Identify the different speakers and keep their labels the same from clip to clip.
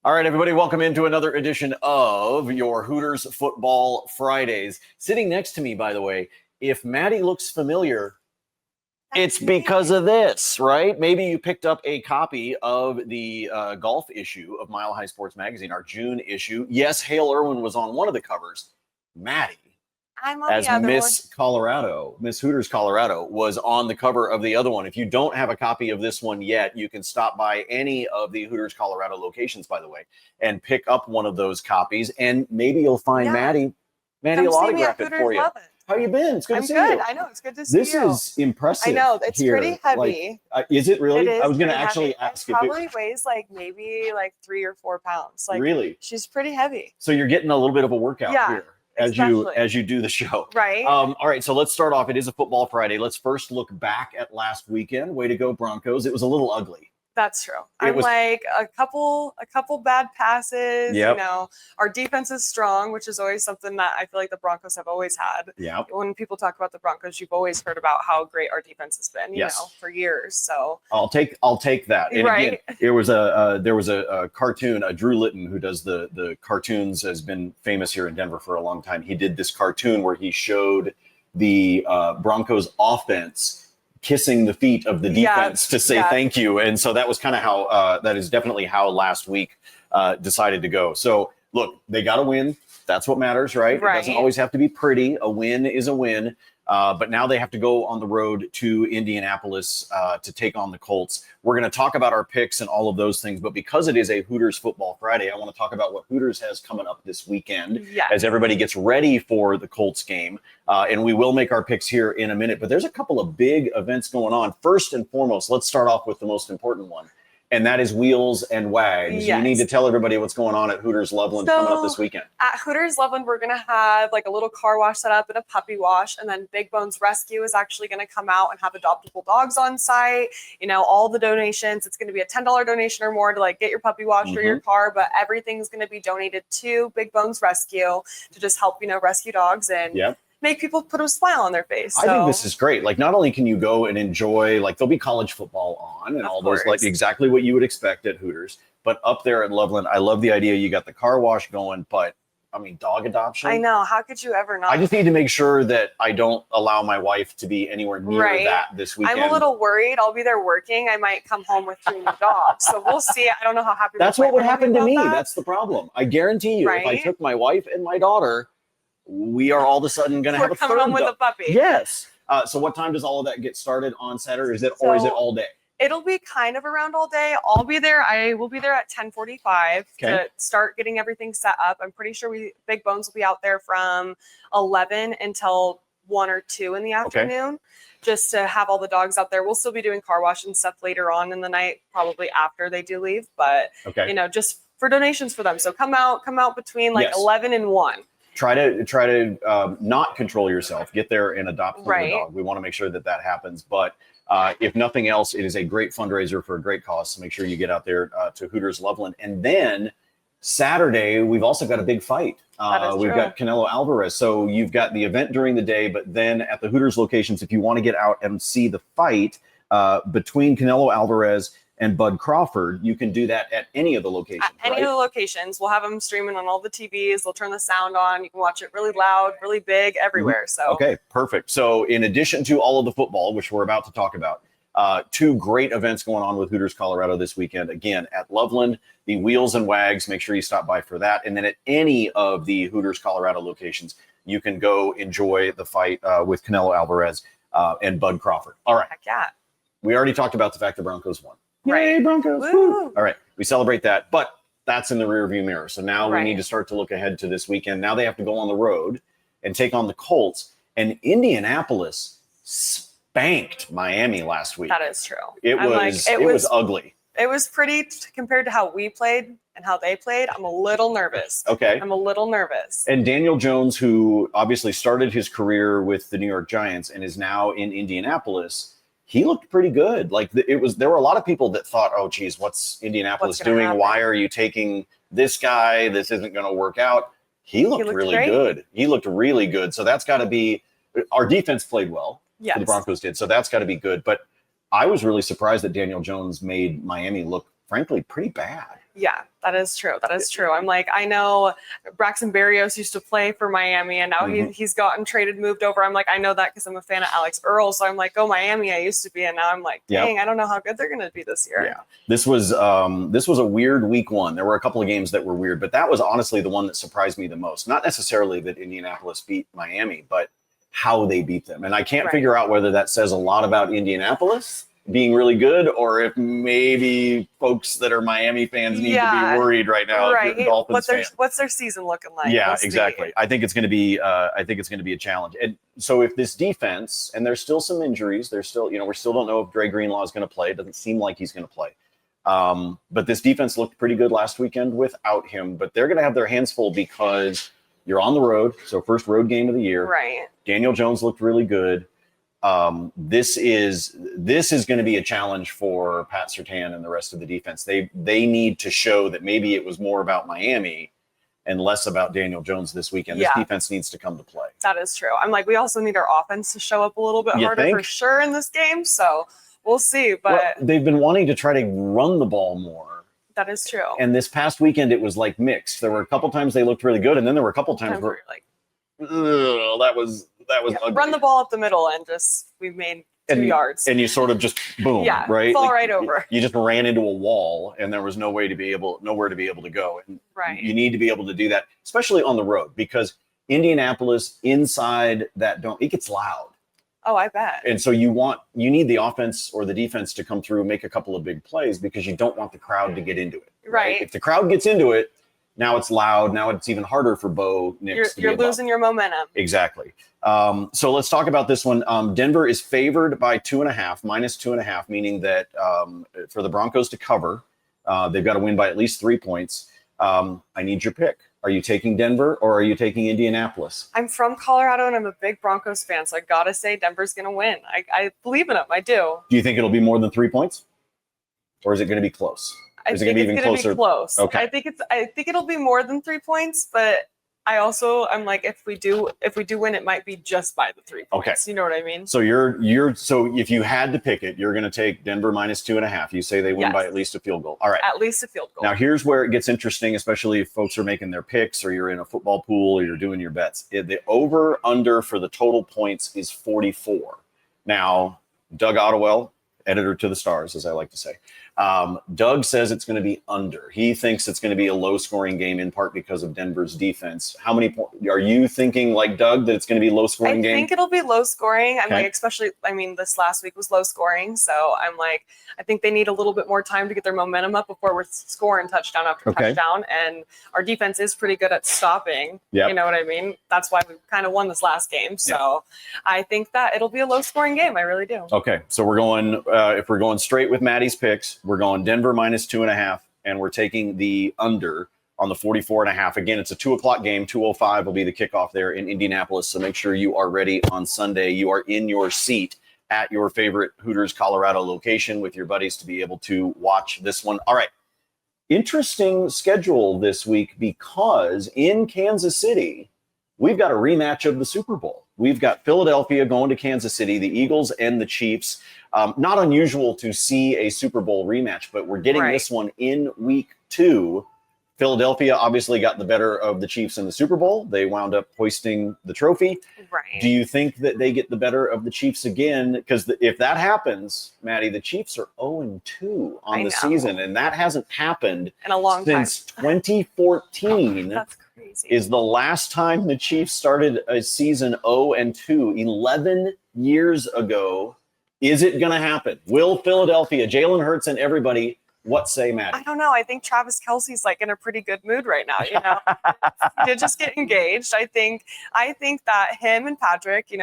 Speaker 1: All right, everybody, welcome into another edition of your Hooters Football Fridays. Sitting next to me, by the way, if Maddie looks familiar, it's because of this, right? Maybe you picked up a copy of the golf issue of Mile High Sports Magazine, our June issue. Yes, Hale Irwin was on one of the covers. Maddie,
Speaker 2: I'm on
Speaker 1: as
Speaker 2: the other
Speaker 1: Miss
Speaker 2: one.
Speaker 1: Colorado, Miss Hooters Colorado, was on the cover of the other one. If you don't have a copy of this one yet, you can stop by any of the Hooters Colorado locations, by the way, and pick up one of those copies, and maybe you'll find Maddie will autograph it for you. How you been? It's good to see you.
Speaker 2: I'm good. I know. It's good to see you.
Speaker 1: This is impressive.
Speaker 2: I know. It's
Speaker 1: here.
Speaker 2: pretty heavy.
Speaker 1: Is it really?
Speaker 2: It is.
Speaker 1: I was going to
Speaker 2: pretty
Speaker 1: actually
Speaker 2: heavy.
Speaker 1: ask
Speaker 2: It
Speaker 1: if
Speaker 2: probably weighs maybe 3 or 4 pounds.
Speaker 1: Really?
Speaker 2: She's pretty heavy.
Speaker 1: So you're getting a little bit of a workout here. As you do the show.
Speaker 2: Right.
Speaker 1: All right, so let's start off. It is a football Friday. Let's first look back at last weekend. Way to go, Broncos. It was a little ugly.
Speaker 2: That's true. A couple bad passes.
Speaker 1: Yep.
Speaker 2: You know, our defense is strong, which is always something that I feel like the Broncos have always had.
Speaker 1: Yeah.
Speaker 2: When people talk about the Broncos, you've always heard about how great our defense has been, you know, for years. So
Speaker 1: I'll take that. And
Speaker 2: right.
Speaker 1: Again, there was a cartoon. Drew Litton, who does the cartoons, has been famous here in Denver for a long time. He did this cartoon where he showed the Broncos offense kissing the feet of the defense to say thank you. And so that was kind of how that is definitely how last week decided to go. So look, they got to win. That's what matters, right? It doesn't always have to be pretty. A win is a win. But now they have to go on the road to Indianapolis to take on the Colts. We're going to talk about our picks and all of those things. But because it is a Hooters Football Friday, I want to talk about what Hooters has coming up this weekend as everybody gets ready for the Colts game. And we will make our picks here in a minute. But there's a couple of big events going on. First and foremost, let's start off with the most important one. And that is Wheels and Wags. You need to tell everybody what's going on at Hooters Loveland coming up this weekend.
Speaker 2: At Hooters Loveland, we're going to have a little car wash set up and a puppy wash. And then Big Bones Rescue is actually going to come out and have adoptable dogs on site. You know, all the donations, it's going to be a $10 donation or more to get your puppy washed or your car. But everything's going to be donated to Big Bones Rescue to just help, rescue dogs and make people put a smile on their face. So.
Speaker 1: I think this is great. Not only can you go and enjoy, there'll be college football on and all those, exactly what you would expect at Hooters, but up there at Loveland, I love the idea. You got the car wash going, but dog adoption.
Speaker 2: I know. How could you ever not?
Speaker 1: I just need to make sure that I don't allow my wife to be anywhere near that this weekend.
Speaker 2: I'm a little worried. I'll be there working. I might come home with 3 new dogs. So we'll see. I don't know how happy.
Speaker 1: That's what would happen to me. That's the problem. I guarantee you, if I took my wife and my daughter, we are all of a sudden going to have a third
Speaker 2: home with a puppy.
Speaker 1: Yes. So what time does all of that get started on Saturday? Or is it all day?
Speaker 2: It'll be kind of around all day. I'll be there. I will be there at 10:45 to start getting everything set up. I'm pretty sure Big Bones will be out there from 11 until 1 or 2 in the afternoon, just to have all the dogs out there. We'll still be doing car wash and stuff later on in the night, probably after they do leave. But just for donations for them. So come out between 11 and 1.
Speaker 1: Try to not control yourself. Get there and adopt the dog. We want to make sure that happens. But if nothing else, it is a great fundraiser for a great cause. So make sure you get out there to Hooters Loveland. And then Saturday, we've also got a big fight. We've got Canelo Alvarez. So you've got the event during the day, but then at the Hooters locations, if you want to get out and see the fight between Canelo Alvarez and Bud Crawford, you can do that at any of the locations.
Speaker 2: At any of the locations. We'll have them streaming on all the TVs. They'll turn the sound on. You can watch it really loud, really big, everywhere. So
Speaker 1: okay, perfect. So in addition to all of the football, which we're about to talk about, 2 great events going on with Hooters Colorado this weekend. Again, at Loveland, the Wheels and Wags. Make sure you stop by for that. And then at any of the Hooters Colorado locations, you can go enjoy the fight with Canelo Alvarez and Bud Crawford. All right.
Speaker 2: Heck yeah.
Speaker 1: We already talked about the fact the Broncos won.
Speaker 2: Right.
Speaker 1: Yay, Broncos.
Speaker 2: Woo.
Speaker 1: All right. We celebrate that. But that's in the rearview mirror. So now we need to start to look ahead to this weekend. Now they have to go on the road and take on the Colts. And Indianapolis spanked Miami last week.
Speaker 2: That is true.
Speaker 1: It was ugly.
Speaker 2: It was pretty compared to how we played and how they played. I'm a little nervous.
Speaker 1: Okay.
Speaker 2: I'm a little nervous.
Speaker 1: And Daniel Jones, who obviously started his career with the New York Giants and is now in Indianapolis, he looked pretty good. There were a lot of people that thought, oh, geez, what's Indianapolis doing?
Speaker 2: Happen?
Speaker 1: Why are you taking this guy? This isn't going to work out. He looked really good. He looked really good. So that's got to be – our defense played well.
Speaker 2: Yes.
Speaker 1: The Broncos did. So that's got to be good. But I was really surprised that Daniel Jones made Miami look, frankly, pretty bad.
Speaker 2: Yeah, that is true. That is true. I'm like, I know Braxton Berrios used to play for Miami, and now he's gotten traded, moved over. I'm like, I know that because I'm a fan of Alex Earl. So I'm like, oh, Miami, I used to be, and now I'm like, dang, I don't know how good they're going to be this year.
Speaker 1: Yeah, this was a weird week one. There were a couple of games that were weird, but that was honestly the one that surprised me the most. Not necessarily that Indianapolis beat Miami, but how they beat them. And I can't figure out whether that says a lot about Indianapolis being really good, or if maybe folks that are Miami fans need to be worried right now.
Speaker 2: Right.
Speaker 1: If you're a Dolphins fan.
Speaker 2: What's their season looking like?
Speaker 1: Yeah, exactly. I think it's going to be. I think it's going to be a challenge. And so if this defense, and there's still some injuries, there's still, we still don't know if Dre Greenlaw is going to play. It doesn't seem like he's going to play. But this defense looked pretty good last weekend without him. But they're going to have their hands full because you're on the road. So first road game of the year.
Speaker 2: Right.
Speaker 1: Daniel Jones looked really good. This is going to be a challenge for Pat Surtain and the rest of the defense. They need to show that maybe it was more about Miami and less about Daniel Jones this weekend. This defense needs to come to play.
Speaker 2: That is true. I'm like, we also need our offense to show up a little bit harder for sure in this game. So we'll see. But
Speaker 1: they've been wanting to try to run the ball more.
Speaker 2: That is true.
Speaker 1: And this past weekend, it was like mixed. There were a couple times they looked really good, and then there were a couple times where
Speaker 2: like,
Speaker 1: that was ugly.
Speaker 2: Run the ball up the middle, and we've made 2 yards.
Speaker 1: And you sort of just boom, right?
Speaker 2: Fall right over.
Speaker 1: You just ran into a wall, and there was nowhere to be able to go. And you need to be able to do that, especially on the road, because Indianapolis inside that dome, it gets loud.
Speaker 2: Oh, I bet.
Speaker 1: And so you need the offense or the defense to come through, make a couple of big plays, because you don't want the crowd to get into it.
Speaker 2: Right.
Speaker 1: If the crowd gets into it, now it's loud. Now it's even harder for Bo Nix.
Speaker 2: You're losing your momentum.
Speaker 1: Exactly. So let's talk about this one. Denver is favored by -2.5, meaning that for the Broncos to cover, they've got to win by at least 3 points. I need your pick. Are you taking Denver or are you taking Indianapolis?
Speaker 2: I'm from Colorado and I'm a big Broncos fan, so I gotta say Denver's gonna win. I believe in them. I do.
Speaker 1: Do you think it'll be more than 3 points, or is it going to be close? Is it going to be even closer?
Speaker 2: Be close.
Speaker 1: Okay.
Speaker 2: I think it'll be more than 3 points, but I'm like, if we do win, it might be just by the 3 points.
Speaker 1: Okay.
Speaker 2: You know what I mean?
Speaker 1: So so if you had to pick it, you're going to take Denver -2.5. You say they win by at least a field goal. All right.
Speaker 2: At least a field goal.
Speaker 1: Now here's where it gets interesting, especially if folks are making their picks or you're in a football pool or you're doing your bets. The over under for the total points is 44. Now, Doug Ottewell, editor to the stars, as I like to say, Doug says it's going to be under. He thinks it's going to be a low-scoring game, in part because of Denver's defense. How many points are you thinking, like Doug, that it's going to be a low-scoring game?
Speaker 2: I think it'll be low-scoring. I'm like, especially, this last week was low-scoring, so I'm like, I think they need a little bit more time to get their momentum up before we're scoring touchdown after touchdown. And our defense is pretty good at stopping. You know what I mean? That's why we kind of won this last game. So I think that it'll be a low-scoring game. I really do.
Speaker 1: Okay, so we're going. If we're going straight with Maddie's picks, we're going Denver -2.5, and we're taking the under on the 44.5. Again, it's a 2:00 game. 2:05 will be the kickoff there in Indianapolis. So make sure you are ready on Sunday. You are in your seat at your favorite Hooters Colorado location with your buddies to be able to watch this one. All right. Interesting schedule this week, because in Kansas City, we've got a rematch of the Super Bowl. We've got Philadelphia going to Kansas City, the Eagles and the Chiefs. Not unusual to see a Super Bowl rematch, but we're getting this one in week 2. Philadelphia obviously got the better of the Chiefs in the Super Bowl. They wound up hoisting the trophy.
Speaker 2: Right.
Speaker 1: Do you think that they get the better of the Chiefs again? Because if that happens, Maddie, the Chiefs are 0-2 on the season, and that hasn't happened
Speaker 2: in a long time.
Speaker 1: Since 2014.
Speaker 2: That's crazy.
Speaker 1: Is the last time the Chiefs started a season 0-2, 11 years ago. Is it going to happen? Will Philadelphia, Jalen Hurts and everybody, what say, Maddie?
Speaker 2: I don't know. I think Travis Kelce's like in a pretty good mood right now. You know, he did just get engaged. I think that him and Patrick,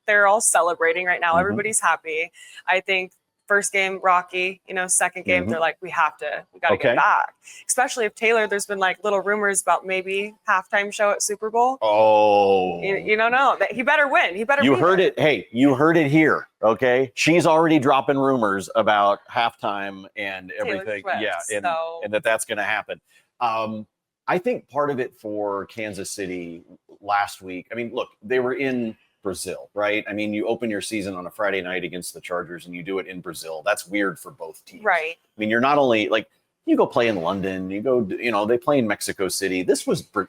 Speaker 2: they're all celebrating right now. Everybody's happy. I think first game rocky, second game they're like, we got to get back. Especially if Taylor, there's been like little rumors about maybe halftime show at Super Bowl.
Speaker 1: Oh,
Speaker 2: you don't know that he better win. He better.
Speaker 1: You heard it. Hey, you heard it here. Okay, she's already dropping rumors about halftime and everything. And that's going to happen. I think part of it for Kansas City last week. I mean, look, they were in Brazil, right? I mean, you open your season on a Friday night against the Chargers and you do it in Brazil. That's weird for both teams.
Speaker 2: Right.
Speaker 1: I mean, you're not only like You go play in London, they play in Mexico City.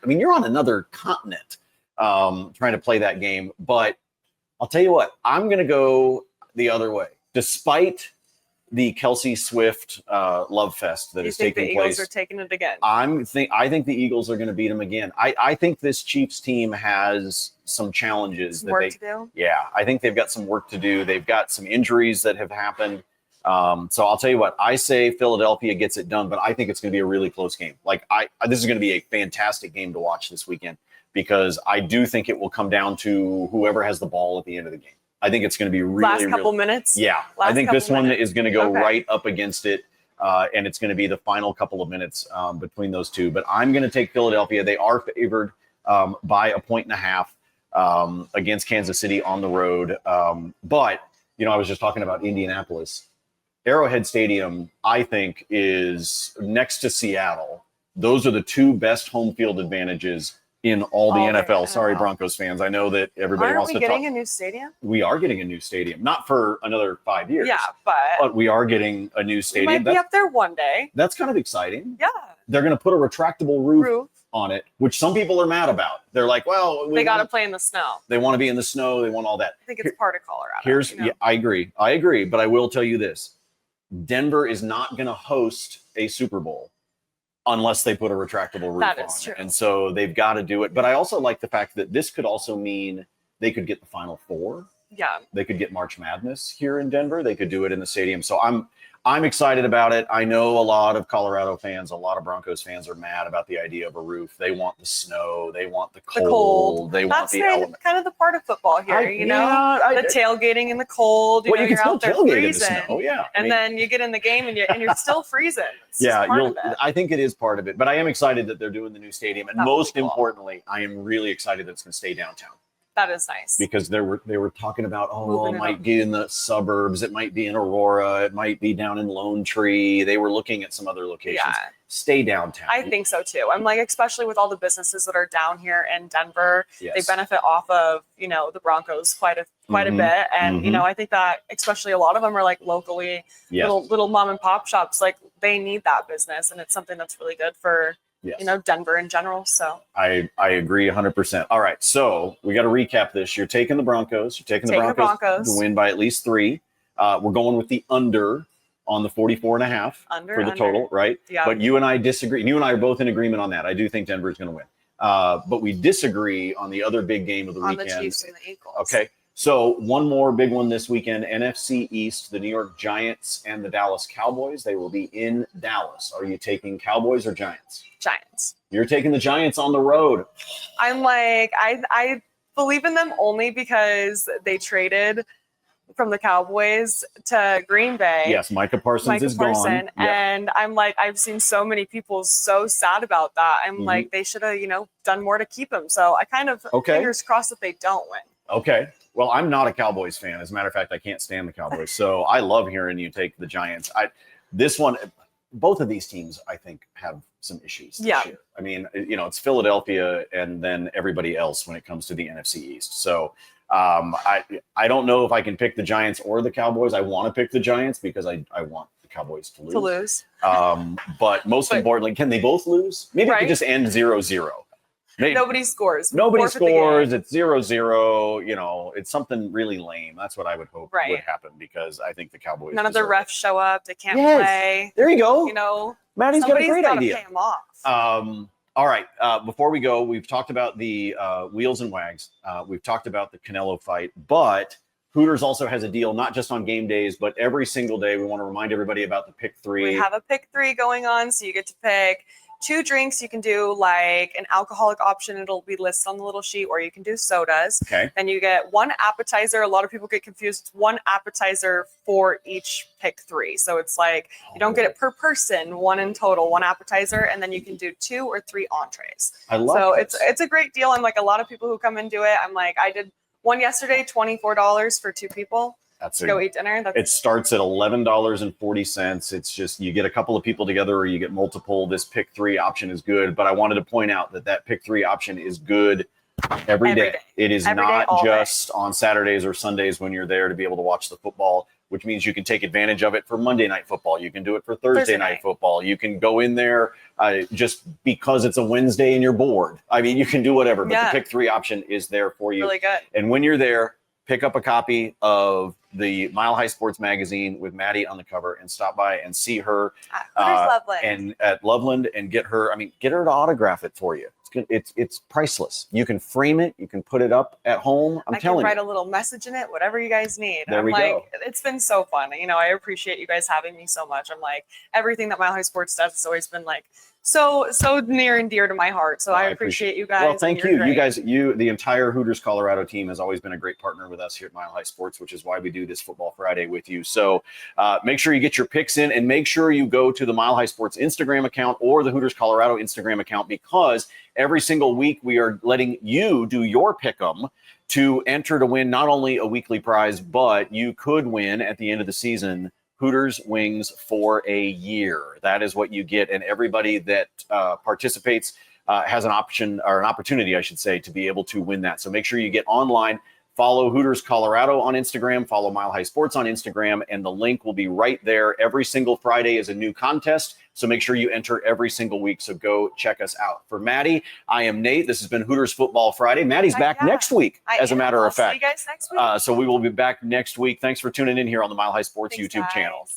Speaker 1: You're on another continent trying to play that game. But I'll tell you what, I'm going to go the other way. Despite the Kelsey Swift love fest that is taking place.
Speaker 2: The Eagles are taking it again?
Speaker 1: I think the Eagles are going to beat them again. I think this Chiefs team has some challenges.
Speaker 2: Work to do?
Speaker 1: Yeah, I think they've got some work to do. They've got some injuries that have happened. So I'll tell you what, I say Philadelphia gets it done, but I think it's going to be a really close game. This is going to be a fantastic game to watch this weekend because I do think it will come down to whoever has the ball at the end of the game. I think it's going to be really
Speaker 2: last couple minutes.
Speaker 1: Yeah, I think this one is going to go right up against it, and it's going to be the final couple of minutes between those two. But I'm going to take Philadelphia. They are favored by 1.5 against Kansas City on the road. But I was just talking about Indianapolis. Arrowhead Stadium, I think, is next to Seattle. Those are the two best home field advantages in all the NFL. Sorry, Broncos fans. I know that everybody wants to talk.
Speaker 2: Aren't we getting a new stadium?
Speaker 1: We are getting a new stadium. Not for another 5 years.
Speaker 2: Yeah, but
Speaker 1: we are getting a new stadium.
Speaker 2: We might be up there one day.
Speaker 1: That's kind of exciting.
Speaker 2: Yeah.
Speaker 1: They're going to put a retractable roof on it, which some people are mad about. They're like, well,
Speaker 2: they got to play in the snow.
Speaker 1: They want to be in the snow. They want all that.
Speaker 2: I think it's part of Colorado.
Speaker 1: Yeah, I agree. But I will tell you this. Denver is not going to host a Super Bowl unless they put a retractable roof on.
Speaker 2: True.
Speaker 1: And so they've got to do it. But I also like the fact that this could also mean they could get the Final Four.
Speaker 2: Yeah.
Speaker 1: They could get March Madness here in Denver. They could do it in the stadium. So I'm excited about it. I know a lot of Colorado fans, a lot of Broncos fans are mad about the idea of a roof. They want the snow. They want the cold. They want the element.
Speaker 2: That's kind of the part of football here, the tailgating in the cold.
Speaker 1: You can still tailgate in the snow,
Speaker 2: And then you get in the game and you're still freezing. It's
Speaker 1: I think it is part of it. But I am excited that they're doing the new stadium. And most importantly, I am really excited that it's going to stay downtown.
Speaker 2: That is nice.
Speaker 1: Because they were talking about, it might be in the suburbs. It might be in Aurora. It might be down in Lone Tree. They were looking at some other locations. Yeah. Stay downtown.
Speaker 2: I think so too. I'm especially with all the businesses that are down here in Denver, they benefit off of, the Broncos quite a bit. And, I think that especially a lot of them are locally, little mom and pop shops, they need that business. And it's something that's really good for Denver in general. So
Speaker 1: I agree 100%. All right. So we got to recap this. You're taking the Broncos. You're taking the Broncos to win by at least 3. We're going with the under on the 44.5 for the total, right?
Speaker 2: Yeah.
Speaker 1: But you and I disagree. You and I are both in agreement on that. I do think Denver's going to win. But we disagree on the other big game of the weekend.
Speaker 2: On the Chiefs and the Eagles.
Speaker 1: Okay. So one more big one this weekend, NFC East, the New York Giants and the Dallas Cowboys. They will be in Dallas. Are you taking Cowboys or Giants?
Speaker 2: Giants.
Speaker 1: You're taking the Giants on the road.
Speaker 2: I'm I believe in them only because they traded from the Cowboys to Green Bay.
Speaker 1: Yes, Micah Parsons is gone. Yep.
Speaker 2: And I'm I've seen so many people so sad about that. I'm they should have, done more to keep him. So I kind of fingers crossed that they don't win.
Speaker 1: Okay. Well, I'm not a Cowboys fan. As a matter of fact, I can't stand the Cowboys. So I love hearing you take the Giants. Both of these teams, I think, have some issues this year. I mean, it's Philadelphia and then everybody else when it comes to the NFC East. So I don't know if I can pick the Giants or the Cowboys. I want to pick the Giants because I want the Cowboys to lose. But most importantly, can they both lose? Maybe it could just end 0-0.
Speaker 2: Nobody scores.
Speaker 1: Nobody scores. It's 0-0. It's something really lame. That's what I would hope would happen because I think the Cowboys.
Speaker 2: None of the refs show up. They can't play.
Speaker 1: There you go. Maddie's got a great idea.
Speaker 2: Pay them off.
Speaker 1: All right. Before we go, we've talked about the Wheels and Wags. We've talked about the Canelo fight, but Hooters also has a deal, not just on game days, but every single day. We want to remind everybody about the Pick 3.
Speaker 2: We have a Pick 3 going on, so you get to pick 2 drinks. You can do an alcoholic option. It'll be listed on the little sheet, or you can do sodas.
Speaker 1: Okay.
Speaker 2: Then you get 1 appetizer. A lot of people get confused. It's 1 appetizer for each Pick 3. So it's you don't get it per person, 1 in total, 1 appetizer, and then you can do 2 or 3 entrees.
Speaker 1: I love it.
Speaker 2: So it's a great deal. And a lot of people who come and do it, I did one yesterday, $24 for 2 people. Go eat dinner.
Speaker 1: It starts at $11.40. It's just you get a couple of people together or you get multiple. This Pick 3 option is good, but I wanted to point out that Pick 3 option is good every day. It is not just on Saturdays or Sundays when you're there to be able to watch the football. which means you can take advantage of it for Monday Night Football. You can do it for Thursday night football. You can go in there just because it's a Wednesday and you're bored. I mean, you can do whatever, but the pick 3 option is there for you.
Speaker 2: Really good.
Speaker 1: And when you're there, pick up a copy of the Mile High Sports magazine with Maddie on the cover and stop by and see her at Loveland and get her to autograph it for you. It's priceless. You can frame it. You can put it up at home. I can
Speaker 2: write a little message in it, whatever you guys need.
Speaker 1: There we go.
Speaker 2: It's been so fun. I appreciate you guys having me so much. I'm like, everything that Mile High Sports does has always been like so near and dear to my heart. So I appreciate you guys.
Speaker 1: Well, thank you. Great. You guys, the entire Hooters Colorado team has always been a great partner with us here at Mile High Sports, which is why we do this Football Friday with you. So make sure you get your picks in and make sure you go to the Mile High Sports Instagram account or the Hooters Colorado Instagram account, because every single week we are letting you do your pick'em to enter to win not only a weekly prize, but you could win at the end of the season Hooters wings for a year. That is what you get. And everybody that participates has an option, or an opportunity, I should say, to be able to win that. So make sure you get online, follow Hooters Colorado on Instagram, follow Mile High Sports on Instagram, and the link will be right there. Every single Friday is a new contest. So make sure you enter every single week. So go check us out. For Maddie, I am Nate. This has been Hooters Football Friday. Maddie's back next week, as a matter of fact.
Speaker 2: See you guys next week.
Speaker 1: So we will be back next week. Thanks for tuning in here on the Mile High Sports YouTube channel.